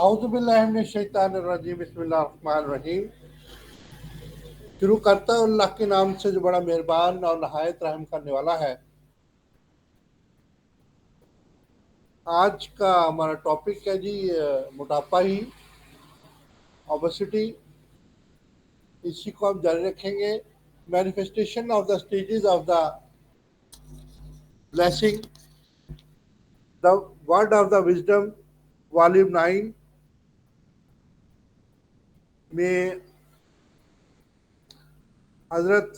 اعوذ باللہ من الشیطان الرجیم بسم اللہ الرحمن الرحیم۔ شروع کرتا ہوں اللہ کے نام سے جو بڑا مہربان اور نہایت رحم کرنے والا ہے۔ آج کا ہمارا ٹاپک ہے جی موٹاپا ہی، اوبیسٹی۔ اسی کو ہم جاری رکھیں گے۔ Manifestation of the stages of the blessing, the word of the wisdom, volume 9 میں حضرت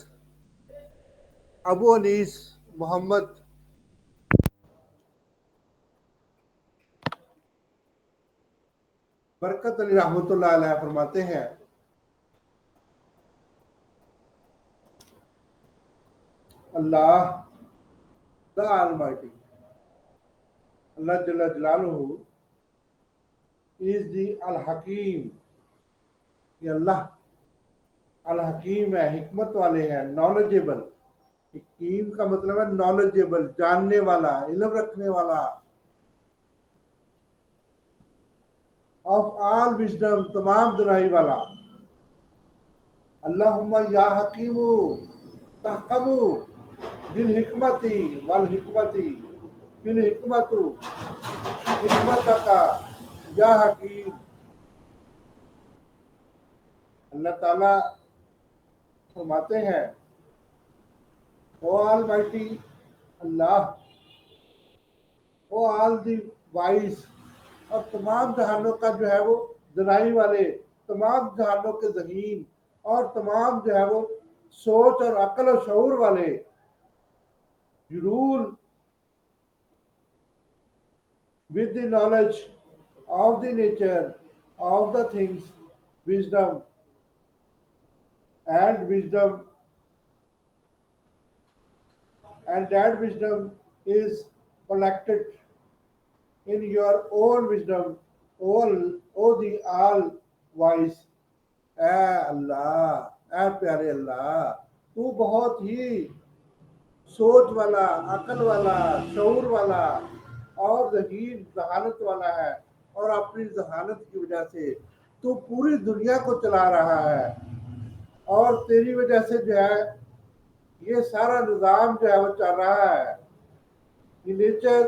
ابو انیس محمد برکت علی رحمۃ اللہ علیہ فرماتے ہیں، اللہ the Almighty, اللہ جل جلالہ is the الحکیم۔ یہ اللہ الحکیم ہے، حکمت والے ہیں، نالجیبل۔ حکیم کا مطلب ہے نالجیبل، جاننے والا، علم رکھنے والا۔ آف آل وزڈم، تمام دانائی والا۔ اللہم یا حکیم تحکم بالحکمتی والحکمتی بالحکمت حکمتک یا حکیم۔ اللہ تعالیٰ فرماتے ہیں، او آل مائٹی اللہ، او آل دی وائز، اور تمام جہانوں کا جو ہے وہ دانائی والے، تمام جہانوں کے ذہین، اور تمام جو ہے وہ سوچ اور عقل و شعور والے۔ You rule with the knowledge of the nature of the things, wisdom, and that wisdom is collected in your own wisdom, O the all wise۔ اے اللہ، اے پیارے اللہ، تو بہت ہی سوچ والا، عقل والا، شعور والا اور ذہین، ذہانت والا ہے، اور اپنی ذہانت کی وجہ سے تو پوری دنیا کو چلا رہا ہے، اور تیری وجہ سے جو ہے یہ سارا نظام جو ہے وہ چل رہا ہے۔ یہ نیچر،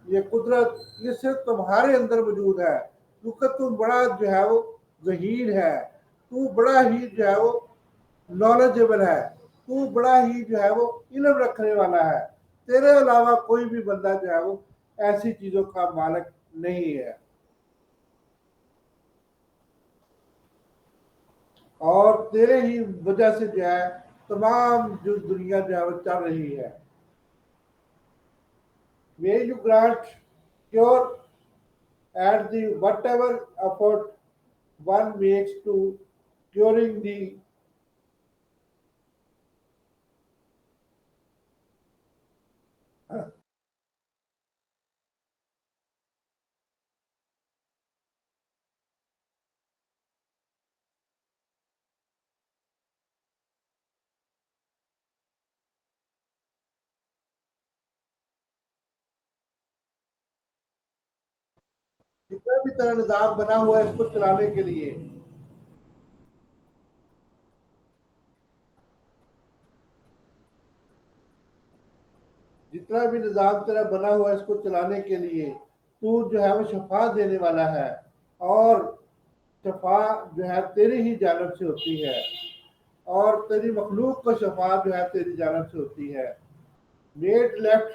یہ قدرت، یہ صرف تمہارے اندر موجود ہے، کیونکہ تم بڑا جو ہے وہ ذہین ہے، تو بڑا ہی جو ہے وہ نالجیبل ہے، تو بڑا ہی جو ہے وہ علم رکھنے والا ہے۔ تیرے علاوہ کوئی بھی بندہ جو ہے وہ ایسی چیزوں کا مالک نہیں ہے، اور تیرے ہی وجہ سے جو ہے تمام جو دنیا جو ہے وہ چل رہی ہے۔ May you grant cure at the whatever effort one makes to curing the جتنا بھی طرح نظام بنا ہوا ہے اس کو چلانے کے لیے، جتنا بھی نظام تیرا بنا ہوا ہے اس کو چلانے کے لیے تو جو ہے وہ شفا دینے والا ہے، اور شفا جو ہے تیری ہی جانب سے ہوتی ہے، اور تیری مخلوق کو شفا جو ہے تیری جانب سے ہوتی ہے۔ میٹ لیفٹ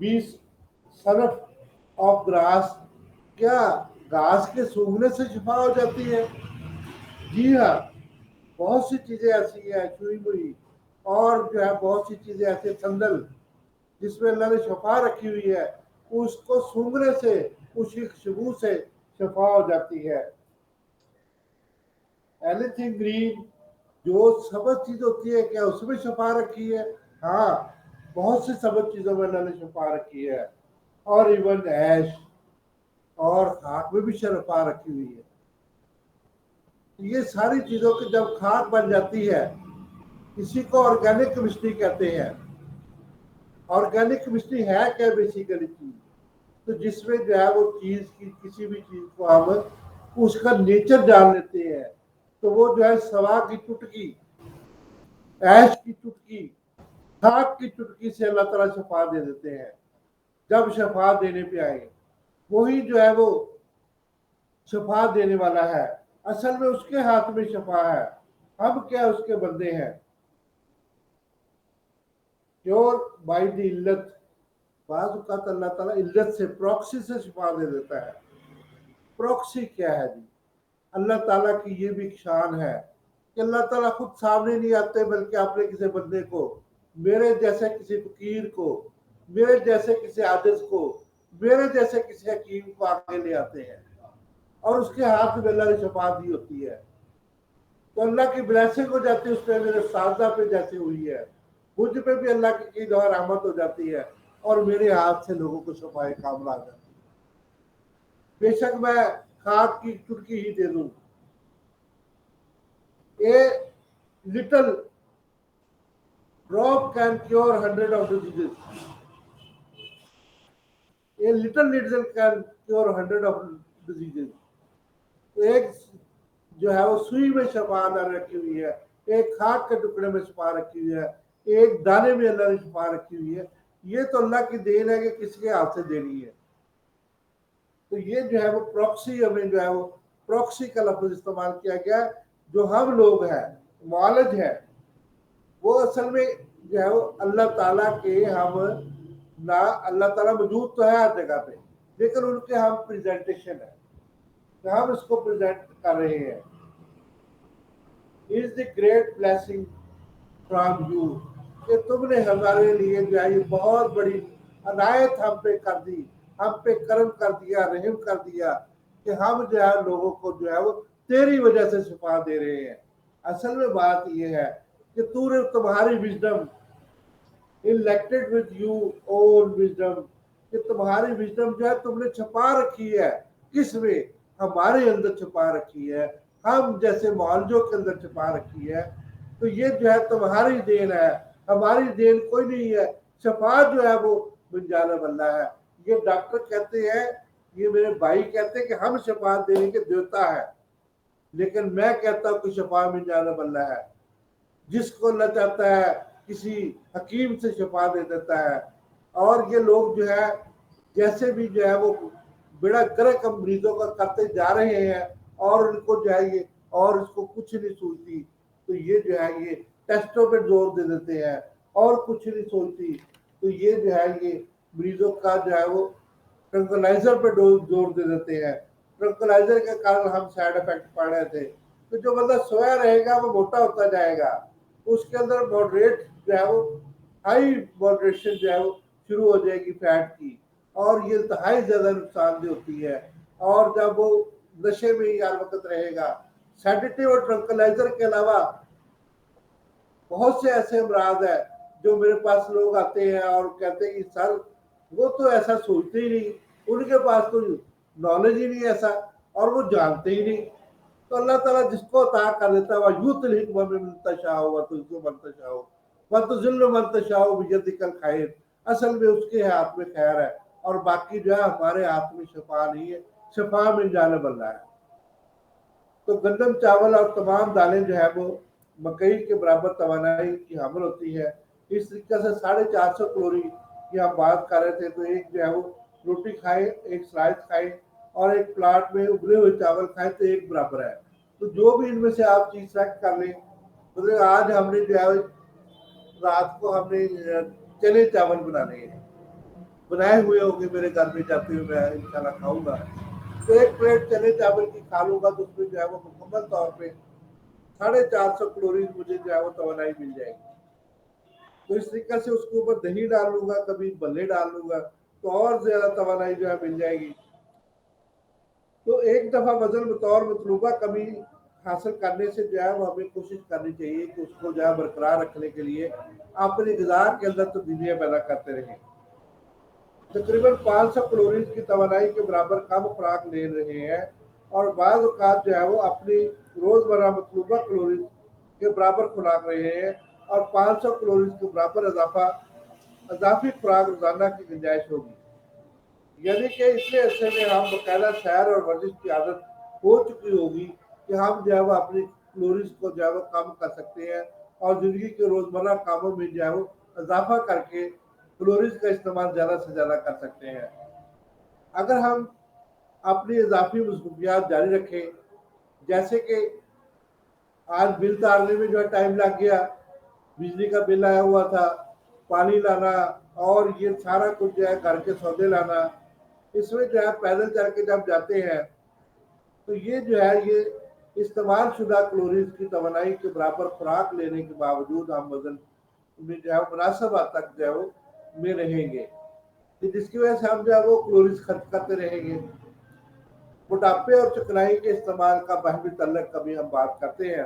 بیس صرف آف گراس، کیا گھاس کے سونگھنے سے شفا ہو جاتی ہے؟ جی ہاں، بہت سی چیزیں ایسی ہیں چھوئی ہوئی، اور جو ہے بہت سی چیزیں ایسے سندل جس میں اللہ نے شفا رکھی ہوئی ہے، اس کو سونگھنے سے، اس کی خوشبو سے شفا ہو جاتی ہے۔ اینی تھنگ گرین، جو سبز چیز ہوتی ہے، کیا اس میں شفا رکھی ہے؟ ہاں، بہت سی سبز چیزوں میں اللہ نے شفا رکھی ہے، اور ایون ایش اور خاک میں بھی شفا رکھی ہوئی ہے۔ یہ ساری چیزوں کی جب کھاد بن جاتی ہے، اسی کو آرگینک کیمسٹری کہتے ہیں۔ آرگینک کیمسٹری ہے کیا بیسیکلی چیز؟ تو جس میں جو ہے وہ چیز کی کسی بھی چیز کو ہم اس کا نیچر جان لیتے ہیں، تو وہ جو ہے سوا کی چٹکی، ایش کی چٹکی، خاک کی چٹکی سے اللہ تعالیٰ شفا دے دیتے ہیں۔ جب شفا دینے پہ آئے وہی جو ہے وہ شفا دینے والا ہے، اصل میں اس کے ہاتھ میں شفا ہے، ہم کیا اس کے بندے ہیں۔ پیور بائی دی علت، بعض اوقات اللہ تعالیٰ علت سے پروکسی سے شفا دے دیتا ہے۔ پروکسی کیا ہے جی؟ اللہ تعالیٰ کی یہ بھی شان ہے کہ اللہ تعالیٰ خود سامنے نہیں آتے، بلکہ اپنے کسی بندے کو، میرے جیسے کسی فقیر کو، میرے جیسے کسی عاجز کو، میرے جیسے کسی حکیم کو آگے لے آتے ہیں، اور اس کے ہاتھ میں اللہ نے شفا دی ہوتی ہے، تو اللہ کی بلیسنگ ہو جاتی ہے اس پہ، میرے اساتذہ پہ جیسے ہوئی ہے، مجھ پہ بھی اللہ کی دعا رحمت ہو جاتی ہے، اور میرے ہاتھ سے لوگوں کو شفا کامل آ جاتی ہے۔ بے شک میں خاک کی چٹکی ہی دے دوں، a little drop can cure 100 of diseases, a little needle can cure 100 of diseases. ایک جو ہے وہ سوئی میں شفا اللہ نے رکھی ہوئی ہے، ایک خاک کے ٹکڑے میں شفا رکھی ہوئی ہے، ایک دانے میں اللہ نے شفا رکھی ہوئی ہے۔ یہ تو اللہ کی دین ہے کہ کس کے ہاتھ سے دینی ہے۔ تو یہ جو ہے وہ پروکسی، ہمیں جو ہے وہ پروکسی کا لفظ استعمال کیا گیا ہے۔ جو ہم لوگ ہیں، معالج ہے، وہ اصل میں جو ہے وہ اللہ تعالیٰ کے ہم نہ، اللہ تعالیٰ موجود تو ہے ہر جگہ پہ، لیکن ان کے ہم پریزنٹیشن ہے کہ ہم اس کو پریزنٹ کر رہے ہیں۔ Is the great blessing from you, کہ تم نے ہمارے لیے جو ہے یہ بہت بڑی عنایت ہم پہ کر دی، ہم پہ کرم کر دیا، رحم کر دیا، کہ ہم جو ہے لوگوں کو جو ہے وہ تیری وجہ سے شفا دے رہے ہیں۔ اصل میں بات یہ ہے کہ تو نے تمہاری wisdom elected with you own wisdom، کہ تمہاری وزڈم جو ہے تم نے چھپا رکھی ہے، کس میں؟ ہمارے اندر چھپا رکھی ہے، ہم جیسے معالجوں کے اندر چھپا رکھی ہے۔ تو یہ جو ہے تمہاری دین ہے، ہماری دین کوئی نہیں ہے۔ شفا جو ہے وہ من جانب اللہ ہے۔ یہ ڈاکٹر کہتے ہیں، یہ میرے بھائی کہتے ہیں کہ ہم شفا دینے کے دیوتا ہے، لیکن میں کہتا ہوں کہ شفا من جانب اللہ ہے۔ جس کو اللہ چاہتا ہے کسی حکیم سے شفا دے دیتا ہے۔ اور یہ لوگ جو ہے جیسے بھی جو ہے وہ بیڑا گرک مریضوں کا کرتے جا رہے ہیں، اور ان کو جو ہے یہ، اور اس کو کچھ نہیں سوچتی، تو یہ جو ہے یہ ٹیسٹوں پہ زور دے دیتے ہیں اور کچھ نہیں سوچتی، تو یہ جو ہے یہ مریضوں کا جو ہے وہ ٹرنکلائزر پہ زور دے دیتے ہیں۔ ٹرنکلائزر کے کارن ہم سائیڈ افیکٹ پڑ رہے تھے، تو جو بندہ سویا رہے گا وہ موٹا ہوتا جائے گا، اس کے اندر ماڈریٹ جو ہے وہ ہائی ماڈریشن جو ہے وہ شروع ہو جائے گی فیٹ کی، اور یہ انتہائی زیادہ نقصان دہ ہوتی ہے۔ اور جب وہ نشے میں ہی ہر وقت رہے گا، سیڈیٹیو اور ٹرنکلائزر کے علاوہ بہت سے ایسے امراض ہیں جو میرے پاس لوگ آتے ہیں اور کہتے ہیں کہ سر وہ تو ایسا سوچتے ہی نہیں، ان کے پاس تو نالج ہی نہیں ایسا، اور وہ جانتے ہی نہیں۔ تو اللہ تعالیٰ جس کو عطا کر دیتا ہے، وہ یوت الحکمہ من تشاء و تذل من تشاء و تذل من تشاء بیدک الخیر، اصل میں اس کے ہاتھ میں خیر ہے، اور باقی جو ہے ہمارے ہاتھ میں شفا نہیں ہے، شفا من جانب اللہ ہے۔ تو گندم، چاول اور تمام دالیں جو ہے وہ مکئی کے برابر توانائی کی حامل ہوتی ہے۔ اس طریقے سے 450 کلوری کی ہم بات کر رہے تھے، تو ایک جو ہے وہ روٹی کھائے، ایک سلائس کھائے، اور ایک پلاٹ میں ابلے ہوئے چاول کھائے، تو ایک برابر ہے۔ تو جو بھی ان میں سے آپ چیز سلیکٹ کر لیں، مطلب آج ہم نے جو ہے رات کو ہم نے چنے چاول بنانے ہیں، بنائے ہوئے ہوں گے میرے گھر میں، جاتے ہوئے میں انشاءاللہ کھاؤں گا، تو ایک پلیٹ چنے چاول کی کھا لوں گا، تو اس میں جو ہے وہ مکمل طور پہ 450 کلوری مجھے جو ہے وہ توانائی مل جائے گی۔ تو اس طریقے سے اس کے اوپر دہی ڈال لوں گا، کبھی بلے ڈال لوں گا، تو اور زیادہ توانائی جو ہے مل جائے گی۔ تو ایک دفعہ وزن بطور مطلوبہ کمی حاصل کرنے سے جو ہے وہ ہمیں کوشش کرنی چاہیے کہ اس کو جو ہے برقرار رکھنے کے لیے اپنی غذا کے اندر تبدیلیاں پیدا کرتے رہیں۔ تقریباً 500 کلوریز کی توانائی کے برابر کم خوراک لے رہے ہیں، اور بعض اوقات جو ہے وہ اپنی روزمرہ مطلوبہ کلوریز کے برابر خوراک رہے ہیں، اور 500 کلوریز کے برابر اضافی خوراک روزانہ کی گنجائش ہوگی۔ یعنی کہ اتنے عرصے میں ہم باقاعدہ سیر اور ورزش کی عادت ہو چکی ہوگی کہ ہم جو ہے وہ اپنی کیلوریز کو جو ہے وہ کم کر سکتے ہیں اور زندگی کے روزمرہ کاموں میں جو ہے وہ اضافہ کر کے کیلوریز کا استعمال زیادہ سے زیادہ کر سکتے ہیں۔ اگر ہم اپنی اضافی مصروفیات جاری رکھیں، جیسے کہ آج بل تارنے میں جو ہے ٹائم لگ گیا، بجلی کا بل آیا ہوا تھا، پانی لانا اور یہ سارا کچھ جو ہے گھر کے سودے لانا، اس میں جو ہے پیدل چل کے جب جاتے ہیں تو یہ جو ہے یہ استعمال شدہ کیلوریز کی توانائی کے برابر خوراک لینے کے باوجود ہم وزن میں جو ہے مناسب حد تک جو ہے وہ میں رہیں گے، جس کی وجہ سے ہم جو ہے وہ کیلوریز خرچ کرتے رہیں گے۔ موٹاپے اور چکنائی کے استعمال کا باہمی تعلق کبھی ہم بات کرتے ہیں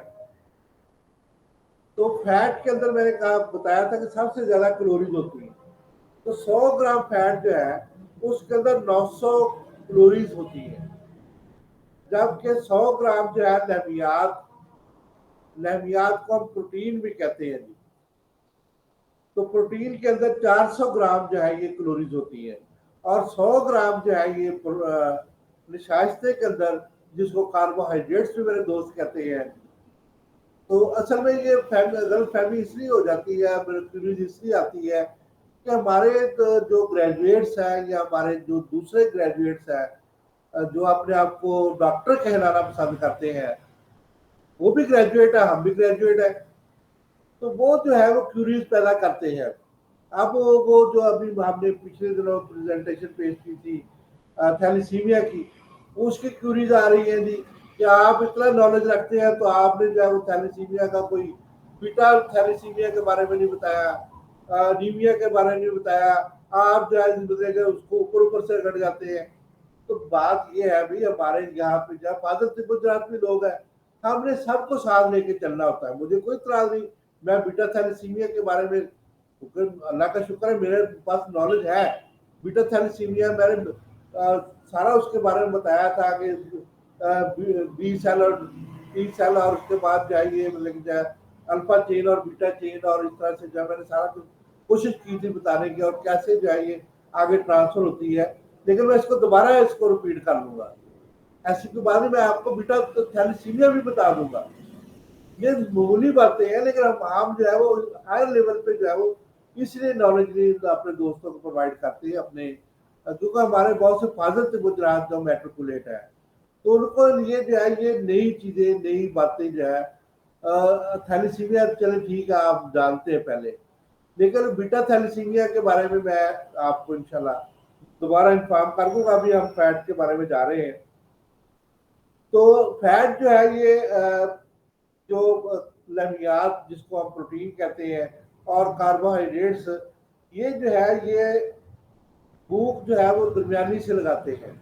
تو فیٹ کے اندر میں نے کہا بتایا تھا کہ سب سے زیادہ کیلوریز ہوتی ہیں، تو 100 گرام فیٹ جو ہے اس کے اندر 900 کیلوریز ہوتی ہیں، جبکہ 100 گرام جو ہے لحمیات کو ہم پروٹین بھی کہتے ہیں جی، تو پروٹین کے اندر 400 گرام جو ہے یہ کیلوریز ہوتی ہے، اور 100 گرام جو ہے یہ نشائستے کے اندر جس کو کاربوہائیڈریٹس بھی میرے دوست کہتے ہیں۔ تو اصل میں یہ غلط فہمی اس لیے ہو جاتی ہے، کنفیوژن اس لیے آتی ہے کہ ہمارے جو گریجویٹس ہیں یا ہمارے جو دوسرے گریجویٹس ہیں جو اپنے آپ کو ڈاکٹر کہلانا پسند کرتے ہیں، وہ بھی گریجویٹ ہے، ہم بھی گریجویٹ ہیں، تو وہ جو ہے وہ کیوریز پیدا کرتے ہیں۔ اب وہ جو ابھی ہم نے پچھلے دنوں پریزنٹیشن پیش کی تھی تھیلیسیمیا کی، اس کی کیوریز آ رہی ہیں جی کہ آپ اتنا نالج رکھتے ہیں تو آپ نے جو ہے وہ تھیلیسیمیا کا کوئی بیٹا تھیلیسیمیا کے بارے میں نہیں بتایا، نیمیا کے بارے میں نہیں بتایا، آپ جو ہے اس کو اوپر سے گڑ جاتے ہیں۔ تو بات یہ ہے بھائی ہمارے یہاں پہ جو فاضل طب جراحت میں لوگ ہیں، ہم نے سب کو ساتھ لے کے چلنا ہوتا ہے، مجھے کوئی اعتراض نہیں، میں بیٹا تھیلیسیمیا کے بارے میں اللہ کا شکر ہے میرے پاس نالج ہے، بیٹا تھیلیسیمیا میں نے سارا اس کے بارے میں بتایا تھا کہ بی سیل اور ٹی سیل اور اس کے بعد جائیے مطلب کہ جو ہے الفا چین اور بیٹا چین اور اس طرح سے جو ہے میں نے سارا کچھ کوشش کی تھی بتانے کی اور کیسے جو ہے یہ آگے ٹرانسفر ہوتی ہے، لیکن میں اس کو دوبارہ اس کو ریپیٹ کر لوں گا، ایسی کوئی بات نہیں، میں آپ کو بیٹا تھیلیسیمیا بھی بتا دوں گا۔ یہ معمولی باتیں ہیں لیکن ہم عام جو ہے وہ ہائر لیول پہ جو ہے وہ اس لیے نالج اپنے دوستوں کو پرووائڈ کرتے ہیں اپنے، کیونکہ ہمارے بہت سے فاضل طب جراحت جو میٹریکولیٹ ہے تو ان کو یہ جو ہے یہ نئی چیزیں نئی باتیں جو ہے تھیلیسیمیا چلے ٹھیک ہے آپ جانتے ہیں پہلے، لیکن بیٹا تھیلیسیمیا کے بارے میں آپ کو انشاءاللہ دوبارہ انفارم کر دوں گا۔ ابھی ہم فیٹ کے بارے میں جا رہے ہیں، تو فیٹ جو ہے یہ جو لحمیات جس کو ہم پروٹین کہتے ہیں اور کاربوہائیڈریٹس، یہ جو ہے یہ بھوک جو ہے وہ درمیانی سے لگاتے ہیں،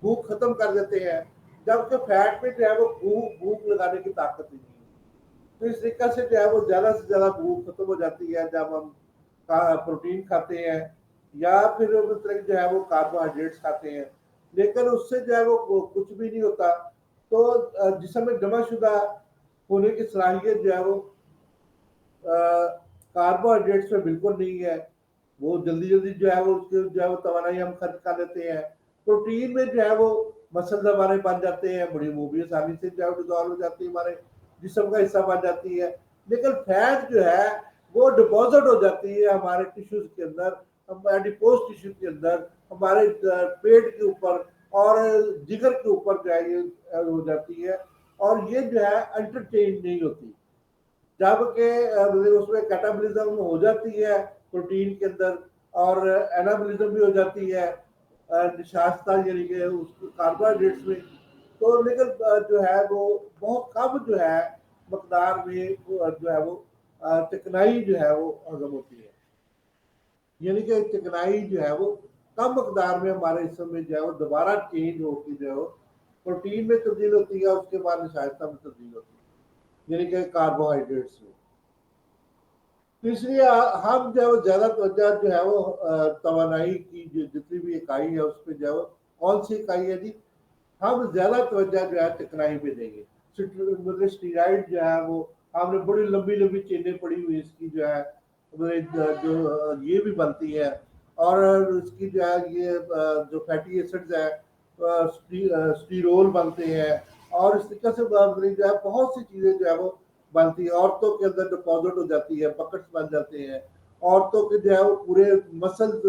بھوک ختم کر دیتے ہیں، جبکہ فیٹ میں جو ہے وہ بھوک لگانے کی طاقت نہیں ہے، تو اس طریقے سے جو ہے وہ زیادہ سے زیادہ بھوک ختم ہو جاتی ہے جب ہم پروٹین کھاتے ہیں یا پھر مطلب جو ہے وہ کاربوہائیڈریٹس کھاتے ہیں، لیکن اس سے جو ہے وہ کچھ بھی نہیں ہوتا، تو جسم میں جمع شدہ ہونے کی صلاحیت جو ہے وہ کاربوہائیڈریٹس میں بالکل نہیں ہے، وہ جلدی جلدی جو ہے وہ اس کی جو ہے وہ توانائی ہم خرچ کر لیتے ہیں۔ پروٹین میں جو ہے وہ مسل ہمارے بن جاتے ہیں، بڑی وہ بھی آسانی سے جو ہے ڈیزالو ہو جاتی ہے، ہمارے جسم کا حصہ بن جاتی ہے، لیکن فیٹ جو ہے وہ ڈپازٹ ہو جاتی ہے ہمارے ٹیشوز کے اندر، ایڈیپوز ٹیشو کے اندر، ہمارے پیٹ کے اوپر اور جگر کے اوپر جو ہے یہ ہو جاتی ہے، اور یہ جو ہے انٹرچینج نہیں ہوتی، جبکہ اس میں کیٹابلزم ہو جاتی ہے پروٹین کے اندر اور اینابلزم بھی ہو جاتی ہے نشاستہ یعنی کہ اس کاربوہائیڈریٹس میں، تو لیکن جو ہے وہ بہت کم جو ہے مقدار میں جو ہے وہ چکنائی جو ہے وہ ہضم ہوتی ہے، یعنی کہ چکنائی جو ہے وہ کم مقدار میں ہمارے جسم میں جو ہے وہ دوبارہ چینج ہو کے جو ہے وہ پروٹین میں تبدیل ہوتی ہے، اس کے بعد نشاستہ میں تبدیل ہوتی ہے، یعنی کہ کاربوہائیڈریٹس میں۔ تو اس لیے ہم جو ہے وہ زیادہ توجہ جو ہے وہ توانائی کی جتنی بھی اکائی ہے اس پہ جو ہے وہ کون سی اکائی ہے جی، ہم زیادہ توجہ جو ہے چکنائی پہ دیں گے، مطلب اسٹیرائڈ جو ہے وہ ہم نے بڑی لمبی لمبی چینیں پڑی ہوئی اس کی جو ہے جو یہ بھی بنتی ہے اور اس کی جو ہے یہ جو فیٹی ایسڈز ہے اسٹیرول بنتے ہیں، اور اس طریقے سے جو ہے بہت سی چیزیں جو ہے وہ بنتی ہیں، عورتوں کے اندر ڈپازٹ ہو جاتی ہے، بکٹس بن جاتے ہیں، عورتوں کے جو ہے وہ پورے مسلز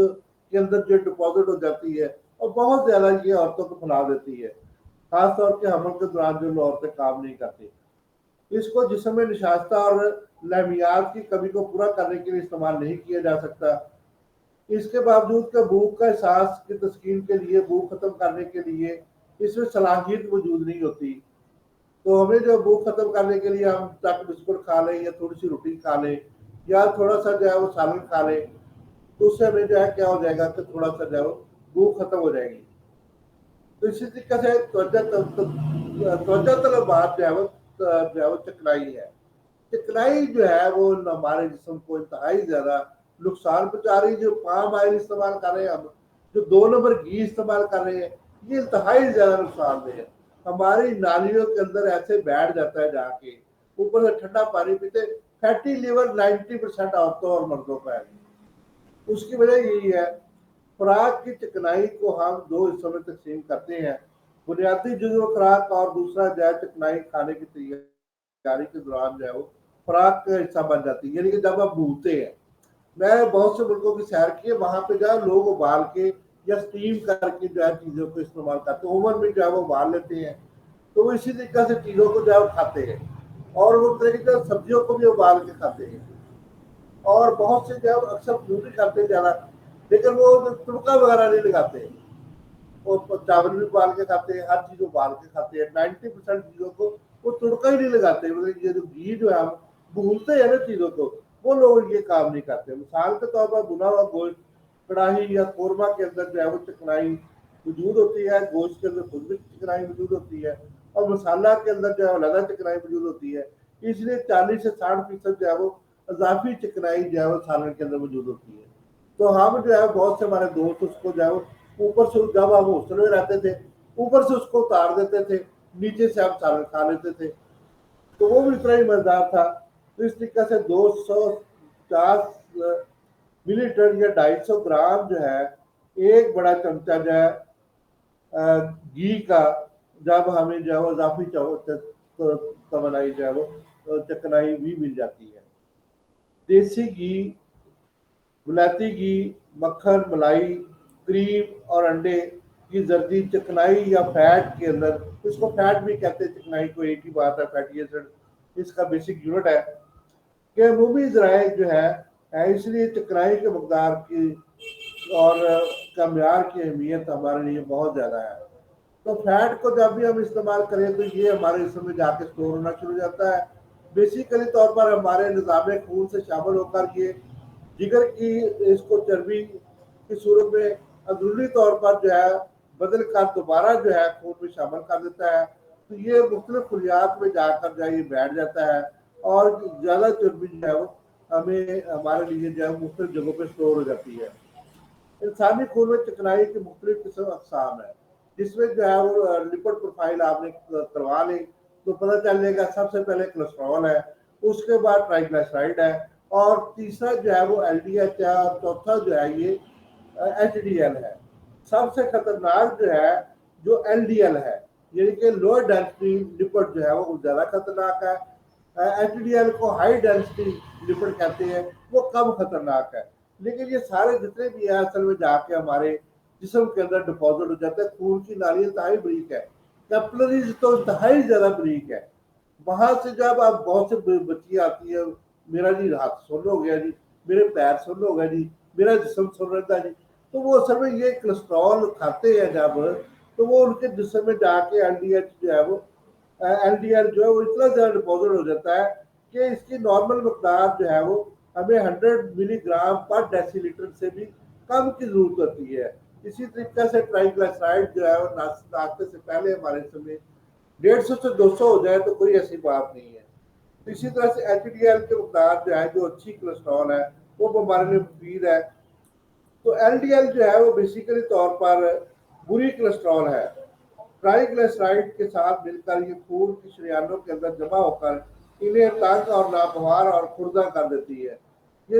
کے اندر جو ڈپازٹ ہو جاتی ہے، اور بہت زیادہ یہ عورتوں کو پھیلا دیتی ہے، خاص طور پہ حمل کے دوران جو عورتیں کام نہیں کرتی۔ اس کو جسم میں نشاستہ اور لہمیات کی کمی کو پورا کرنے کے لیے استعمال نہیں کیا جا سکتا۔ اس کے باوجود کہ بھوک کا احساس کی تسکین کے لیے، بھوک ختم کرنے کے لیے اس میں صلاحیت موجود نہیں ہوتی، تو ہمیں جو بھوک ختم کرنے کے لیے ہم چک بسکٹ کھا لیں یا تھوڑی سی روٹی کھا لیں یا تھوڑا سا جو ہے وہ سالن کھا لیں، تو اس سے ہمیں جو ہے کیا ہو جائے گا کہ تھوڑا سا جو ہے وہ بھوک ختم ہو جائے گی۔ تو اسی طریقے سے توجہ طلبات جو ہے وہ چکنائی ہے۔ چکنائی جو ہے وہ ہمارے جسم کو انتہائی زیادہ نقصان پہنچا رہی ہے۔ جو پام آئل استعمال کر رہے ہیں ہم، جو 2 نمبر گھی استعمال کر رہے ہیں، یہ انتہائی زیادہ نقصان دہ ہے۔ ہماری نالیوں کے اندر ایسے بیٹھ جاتا ہے جا کے، اوپر سے ٹھنڈا پانی پیتے، فیٹی لیور 90% عورتوں اور مردوں کا ہے۔ اس کی وجہ یہی ہے، خوراک کی چکنائی کو ہم 2 حصوں میں تقسیم کرتے ہیں، بنیادی جزو خوراک اور دوسرا جو ہے چکنائی کھانے کی تیاری کے دوران جو ہے وہ خوراک کا حصہ بن جاتی ہے، یعنی کہ جب آپ بھولتے ہیں۔ میں بہت سے ملکوں کی سیر کی ہے، وہاں پہ جو ہے لوگ ابال کے یا اسٹیم کر کے جو ہے چیزوں کو استعمال کرتے ہیں، اوون میں جو ہے وہ ابال لیتے ہیں، تو وہ اسی طریقے سے چیزوں کو جو ہے وہ کھاتے ہیں، اور وہ طریقے سے سبزیوں کو بھی ابال کے کھاتے ہیں، اور بہت سے جو ہے اکثر پوری کرتے جانا، لیکن وہ تڑکا وغیرہ نہیں لگاتے، وہ چاول بھی ابال کے کھاتے ہیں، ہر چیز ابال کے کھاتے ہیں، 90% چیزوں کو وہ تڑکا ہی نہیں لگاتے۔ مطلب یہ جو گھی جو ہے ہم بھونتے ہیں نا چیزوں کو، وہ لوگ یہ کام نہیں کرتے۔ مثال کے طور پر بنا ہوا گوشت کڑاہی یا قورمہ کے اندر جو ہے وہ چکنائی موجود ہوتی ہے، گوشت کے اندر خود بھی چکنائی موجود ہوتی ہے، اور مسالہ کے اندر جو ہے علیحدہ چکنائی موجود ہوتی ہے، اس لیے 40 سے 60% جو ہے وہ اضافی چکنائی جو ہے وہ سالن کے اندر موجود ہوتی ہے۔ تو ہم جو ہے بہت سے ہمارے دوست اس کو جو ہے وہ اوپر سے، جب ہم ہاسٹل میں رہتے تھے، اوپر سے اس کو اتار دیتے تھے، نیچے سے ہم سالن کھا لیتے تھے، تو وہ بھی اتنا ہی مزیدار تھا۔ تو اس طریقے سے 250 ملی ٹن یا 250 گرام جو ہے، ایک بڑا چمچہ جو ہے گھی کا، جب ہمیں جو ہے وہ اضافی توانائی جو ہے وہ چکنائی بھی مل جاتی ہے۔ دیسی گھی، ولایتی گھی، مکھن، ملائی، کریم اور انڈے کی زردی چکنائی یا فیٹ کے اندر، اس کو فیٹ بھی کہتے ہیں، چکنائی کو ایک ہی بات ہے، فیٹی ایسڈ اس کا بیسک یونٹ ہے، کہ عمومی ذرائع جو ہے اس لیے چکنائی کے مقدار کی اور کا معیار کی اہمیت ہمارے لیے بہت زیادہ ہے۔ تو فیٹ کو جب بھی ہم استعمال کریں تو یہ ہمارے جسم میں جا کے اسٹور ہونا شروع ہو جاتا ہے، بیسیکلی طور پر ہمارے نظام خون سے شامل ہو کر یہ جگر کی اس کو چربی کی صورت میں اندرونی طور پر جو ہے بدل کر دوبارہ جو ہے خون میں شامل کر دیتا ہے، تو یہ مختلف خلیات میں جا کر جو ہے یہ بیٹھ جاتا ہے، اور زیادہ چربی جو ہے وہ ہمیں ہمارے لیے جو ہے مختلف جگہوں پہ اسٹور ہو جاتی ہے۔ انسانی خون میں چکنائی کی مختلف قسم اقسام ہے، جس میں جو ہے وہ لپڈ پروفائل آپ نے کروا لی تو پتہ چل جائے گا۔ سب سے پہلے کولیسٹرول ہے، اس کے بعد ٹرائیگلسرائڈ ہے، اور تیسرا جو ہے وہ ایل ڈی ایچ ہے، اور چوتھا جو ہے یہ ایچ ڈی ایل ہے۔ سب سے خطرناک جو ہے جو ایل ڈی ایل ہے، یعنی کہ لوور ڈینسٹی لپڈ جو ہے وہ زیادہ خطرناک ہے۔ ایچ ڈی ایل کو ہائی ڈینسٹی لپڈ کہتے ہیں، وہ کم خطرناک ہے۔ لیکن یہ سارے جتنے بھی ہیں اصل میں جا کے ہمارے جسم کے اندر ڈپازٹ ہو جاتا ہے۔ خون کی نالی انتہائی بریک ہے، کیپلریز تو انتہائی زیادہ بریک ہے، وہاں سے جب آپ بہت سے بچی آتی ہے، میرا جی ہاتھ سن ہو گیا جی، میرے پیر سن ہو گیا جی، میرا جسم سن رہتا جی، تو وہ اصل میں یہ کولیسٹرول کھاتے ہیں جب، تو وہ ان کے جسم میں جا کے ایل ڈی ایچ جو ہے وہ ایل ڈی ایل جو ہے وہ اتنا زیادہ ڈپازٹ ہو جاتا ہے کہ اس کی نارمل مقدار جو ہے وہ ہمیں 100 ملی گرام پر ڈیسی لیٹر سے بھی کم کی ضرورت ہوتی ہے۔ اسی طریقے سے ٹرائیگلسرائڈ جو ہے وہ ناشتے سے پہلے ہمارے جسم میں 150 سے 200 ہو جائے تو کوئی ایسی بات نہیں ہے۔ اسی طرح سے ایچ ڈی ایل کی مقدار جو ہے، جو اچھی کولیسٹرول ہے، وہ ہمارے لیے مفید ہے۔ تو ایل ڈی ایل جو ہے وہ بیسیکلی طور پر بری کولیسٹرول ہے۔ ٹرائیگلسرائڈ کے ساتھ مل کر یہ خون کی شریانوں کے اندر جمع ہو کر انہیں تنگ اور ناگوار اور خوردہ کر دیتی ہے۔ یہ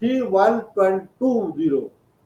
T120।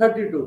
32,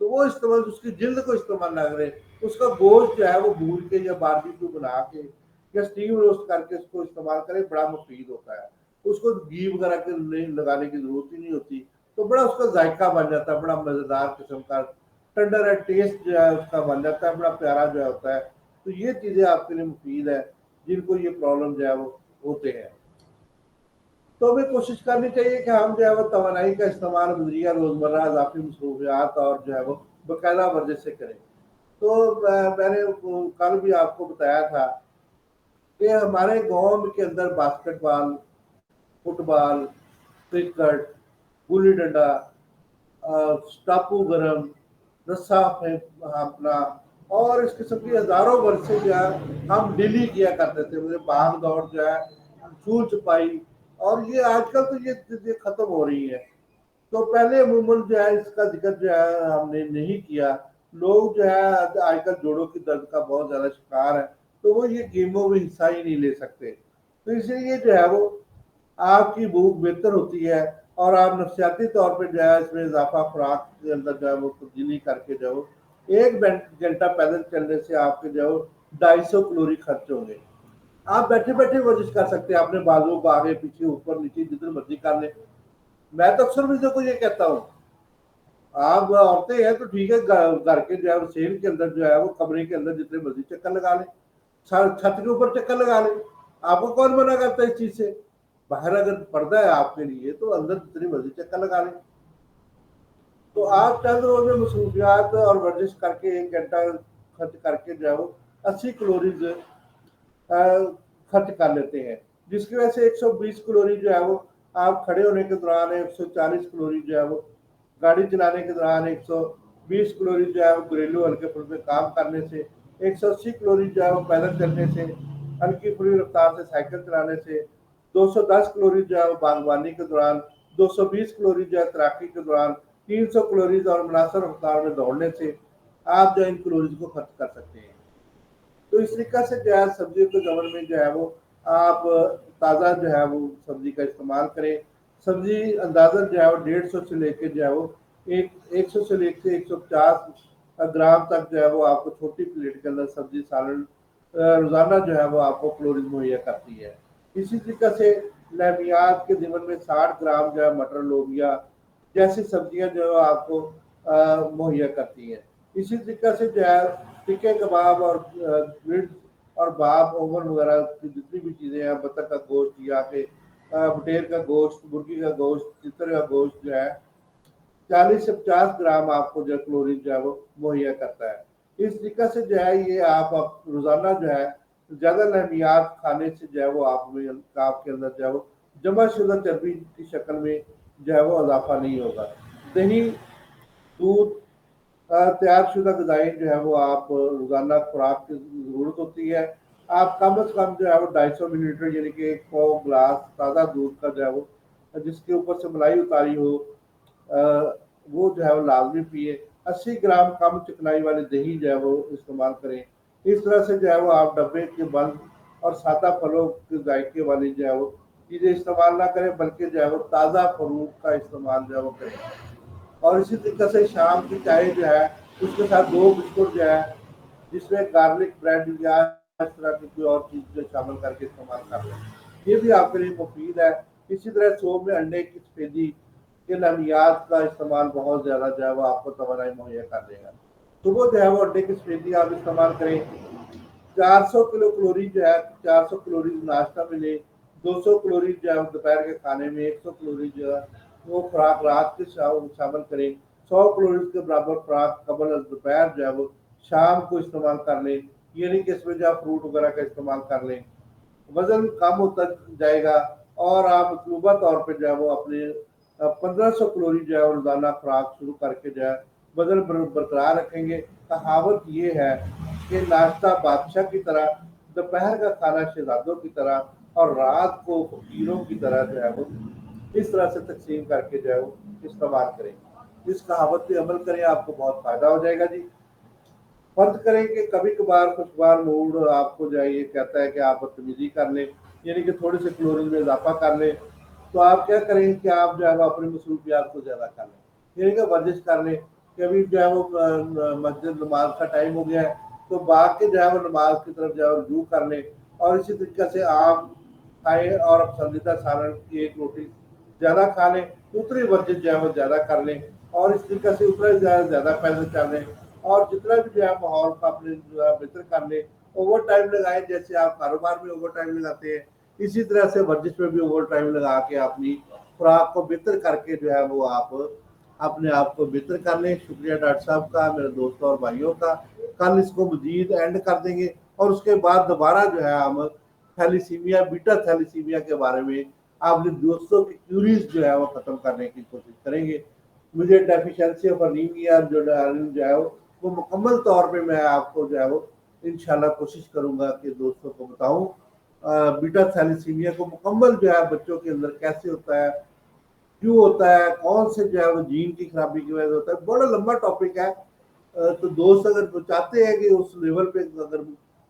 تو وہ استعمال اس کی جلد کو استعمال نہ کریں. اس کا گوشت جو ہے وہ بھون کے یا باربیکیو بنا کے یا اسٹیم روسٹ کر کے اس کو استعمال کریں, بڑا مفید ہوتا ہے. اس کو گھی وغیرہ کے لگانے کی ضرورت ہی نہیں ہوتی, تو بڑا اس کا ذائقہ بن جاتا ہے, بڑا مزیدار قسم کا ٹنڈر ہے, ٹیسٹ جو ہے اس کا بن جاتا ہے, بڑا پیارا جو ہے ہوتا ہے. تو یہ چیزیں آپ کے لیے مفید ہے جن کو یہ پرابلم جو ہے وہ ہوتے ہیں. تو ہمیں کوشش کرنی چاہیے کہ ہم جو ہے وہ توانائی کا استعمال ذریعہ روزمرہ اضافی مصروفیات اور جو ہے وہ باقاعدہ ورزش سے کریں. تو میں نے کل بھی آپ کو بتایا تھا کہ ہمارے گاؤں کے اندر باسکٹ بال, فٹ بال, کرکٹ, گلی ڈنڈا, ٹاپو گرم, رسا ہانپنا اور اس قسم کی ہزاروں ورزشیں جو ہے ہم ڈیلی کیا کرتے تھے. مجھے بھاگ دوڑ جو ہے, چھول چھپائی, اور یہ آج کل تو یہ چیزیں ختم ہو رہی ہیں. تو پہلے عموماً جو ہے اس کا ذکر جو ہے ہم نے نہیں کیا. لوگ جو ہے آج کل جوڑوں کی درد کا بہت زیادہ شکار ہے, تو وہ یہ گیموں میں حصہ ہی نہیں لے سکتے. تو اس لیے جو ہے وہ آپ کی بھوک بہتر ہوتی ہے, اور آپ نفسیاتی طور پہ جو ہے اس میں اضافہ خوراک کے اندر جو ہے وہ تبدیلی کر کے جو ایک گھنٹہ پیدل چلنے سے آپ کے جو 250 کلوری خرچ ہوں گے. آپ بیٹھے بیٹھے ورزش کر سکتے ہیں, اپنے بازو کو آگے پیچھے اوپر نیچے جتنے مرضی کر لیں. میں تو اکثر مجھے کو یہ کہتا ہوں, آپ عورتیں ہیں تو ٹھیک ہے, گھر کے جو ہے سیل کے اندر جو ہے وہ کمرے کے اندر جتنے مرضی چکر لگا لیں, چھت کے اوپر چکر لگا لیں. آپ کو کون منع کرتا ہے اس چیز سے؟ باہر اگر پردہ ہے آپ کے لیے تو اندر جتنی مرضی چکر لگا لیں. تو آپ چند روز میں مصروفیات اور ورزش کر کے 1 گھنٹہ خرچ کر کے جو ہے وہ 80 کلوریز خرچ کر لیتے ہیں, جس کی وجہ سے 120 کلوری جو ہے وہ آپ کھڑے ہونے کے دوران ہے, 140 کلوری جو ہے وہ گاڑی چلانے کے دوران, 120 کلوری جو ہے وہ گھریلو ہلکے پھلکے کام کرنے سے, 180 کلوری جو ہے وہ پیدل چلنے سے, ہلکی پھلی رفتار سے سائیکل چلانے سے, 210 کلوری جو ہے وہ باغبانی کے دوران, 220 کلوری جو ہے تیراکی کے دوران, 300 کلوریز اور مناسب رفتار میں دوڑنے سے آپ جو ان کلوریز کو خرچ کر سکتے ہیں. تو اس طریقہ سے جو ہے سبزیوں کے زمن میں جو ہے وہ آپ تازہ جو ہے وہ سبزی کا استعمال کریں. سبزی اندازن جو ہے وہ 150 سے لے کے جو ہے وہ 100 سے لے کے 150 گرام تک جو ہے وہ آپ کو چھوٹی پلیٹ کے اندر سبزی سالن روزانہ جو ہے وہ آپ کو کلوریز مہیا کرتی ہے. اسی طریقہ سے لحمیات کے ضمن میں 60 گرام جو ہے مٹر لوبیا جیسی سبزیاں جو ہے آپ کو مہیا کرتی ہیں. اسی طریقہ سے جو ہے ٹکے کباب اور گرڈ اور باب اوون وغیرہ کی جتنی بھی چیزیں ہیں, بطخ کا گوشت یا کہ بٹیر کا گوشت, مرغی کا گوشت, چتر کا گوشت جو ہے 40 سے 50 گرام آپ کو جو کلوریز جو ہے وہ مہیا کرتا ہے. اس طریقہ سے جو ہے یہ آپ روزانہ جو ہے زیادہ لحمیات کھانے سے جو ہے وہ آپ کے اندر جو ہے وہ جمع شدہ چربی کی شکل میں جو ہے وہ اضافہ نہیں ہوگا. دہی, دودھ, تیار شدہ غذائیں جو ہے وہ آپ روزانہ خوراک کی ضرورت ہوتی ہے. آپ کم از کم جو ہے وہ 250 ملی لیٹر یعنی کہ 100 گلاس تازہ دودھ کا جو ہے وہ جس کے اوپر سے ملائی اتاری ہو وہ جو ہے وہ لازمی پیے. 80 گرام کم چکنائی والے دہی جو ہے وہ استعمال کریں. اس طرح سے جو ہے وہ آپ ڈبے کے بند اور سادہ پھلوں کے ذائقے والی جو ہے وہ چیزیں استعمال نہ کریں, بلکہ جو ہے وہ تازہ فروٹ کا استعمال جو ہے وہ کریں. اور اسی طریقے سے شام کی چائے جو ہے اس کے ساتھ 2 بسکٹ جو ہے جس میں گارلک بریڈ یا اس طرح کی کوئی اور چیز جو شامل کر کے استعمال کر لیں, یہ بھی آپ کے لیے مفید ہے. اسی طرح صبح میں انڈے کی سفیدی کے لحمیات کا استعمال بہت زیادہ جو ہے وہ آپ کو توانائی مہیا کر دے گا. صبح جو ہے وہ انڈے کی سفیدی آپ استعمال کریں. 400 کلوری جو ہے 400 کلوری ناشتہ میں لیں, 200 کلوری جو ہے دوپہر کے کھانے میں, 100 کلوری جو ہے وہ خوراک رات کے شامل کریں. 100 کلوریز کے برابر خوراک قبل از دوپہر جو ہے وہ شام کو استعمال کر لیں, یعنی کہ اس میں جو فروٹ وغیرہ کا استعمال کر لیں. وزن کم ہوتا جائے گا اور آپ مطلوبہ طور پہ جو ہے وہ اپنے 1500 کلوری جو ہے روزانہ خوراک شروع کر کے جو ہے وزن برقرار رکھیں گے. کہاوت یہ ہے کہ ناشتہ بادشاہ کی طرح, دوپہر کا کھانا شہزادوں کی طرح اور رات کو فقیروں کی طرح جو ہے وہ اس طرح سے تقسیم کر کے جو ہے وہ استعمال کریں. اس کہاوت پہ عمل کریں, آپ کو بہت فائدہ ہو جائے گا. جی فرض کریں کہ کبھی کبھار خوشگوار موڈ آپ کو جو ہے یہ کہتا ہے کہ آپ بدتمیزی کر لیں, یعنی کہ تھوڑے سے کلوریز میں اضافہ کر لیں, تو آپ کیا کریں کہ آپ جو ہے وہ اپنی مصروفیات کو زیادہ کر لیں, یعنی کہ ورزش کر لیں. کہ ابھی جو ہے وہ مسجد نماز کا ٹائم ہو گیا ہے، تو باغ کے جو ہے وہ نماز کی طرف جو ہے وہ رجوع کر لیں، اور اسی طریقے سے آم کھائیں اور پسندیدہ سالن کی ایک روٹی زیادہ کھا لیں، اتنی ورزش جو ہے وہ زیادہ کر لیں، اور اس طریقے سے اتنا زیادہ پیدل چل لیں، اور جتنا بھی جو ہے ماحول کا اپنے جو ہے بہتر کر لیں۔ اوور ٹائم لگائیں، جیسے آپ کاروبار میں اوور ٹائم لگاتے ہیں، اسی طرح سے ورزش میں بھی اوور ٹائم لگا کے اپنی خوراک کو بہتر کر کے جو ہے وہ آپ اپنے آپ کو بہتر کر لیں۔ شکریہ ڈاکٹر صاحب کا، میرے دوستوں اور بھائیوں کا۔ کل اس کو مزید اینڈ کر دیں گے، اور اس کے بعد دوبارہ جو ہے ہم تھیلیسیمیا، بیٹا تھیلیسیمیا کے بارے میں اپنے دوستوں کی کیوریز جو ہے وہ ختم کرنے کی کوشش کریں گے۔ مجھے ڈیفیشنسی آف انیمیا جو ہے وہ مکمل طور پہ میں آپ کو جو ہے وہ انشاءاللہ کوشش کروں گا کہ دوستوں کو بتاؤں بیٹا تھیلیسیمیا کو مکمل جو ہے بچوں کے اندر کیسے ہوتا ہے، کیوں ہوتا ہے، کون سے جو ہے وہ جین کی خرابی کی وجہ سے ہوتا ہے۔ بڑا لمبا ٹاپک ہے، تو دوست اگر چاہتے ہیں کہ اس لیول پہ اگر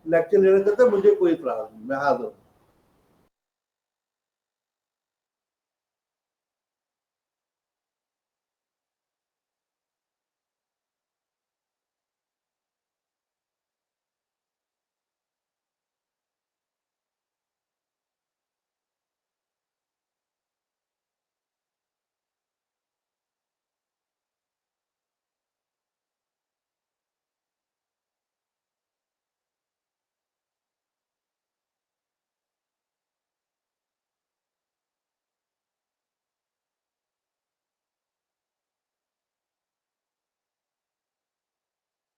لیکچر لینا چاہتے ہیں، مجھے کوئی اعتراض نہیں، میں حاضر ہوں۔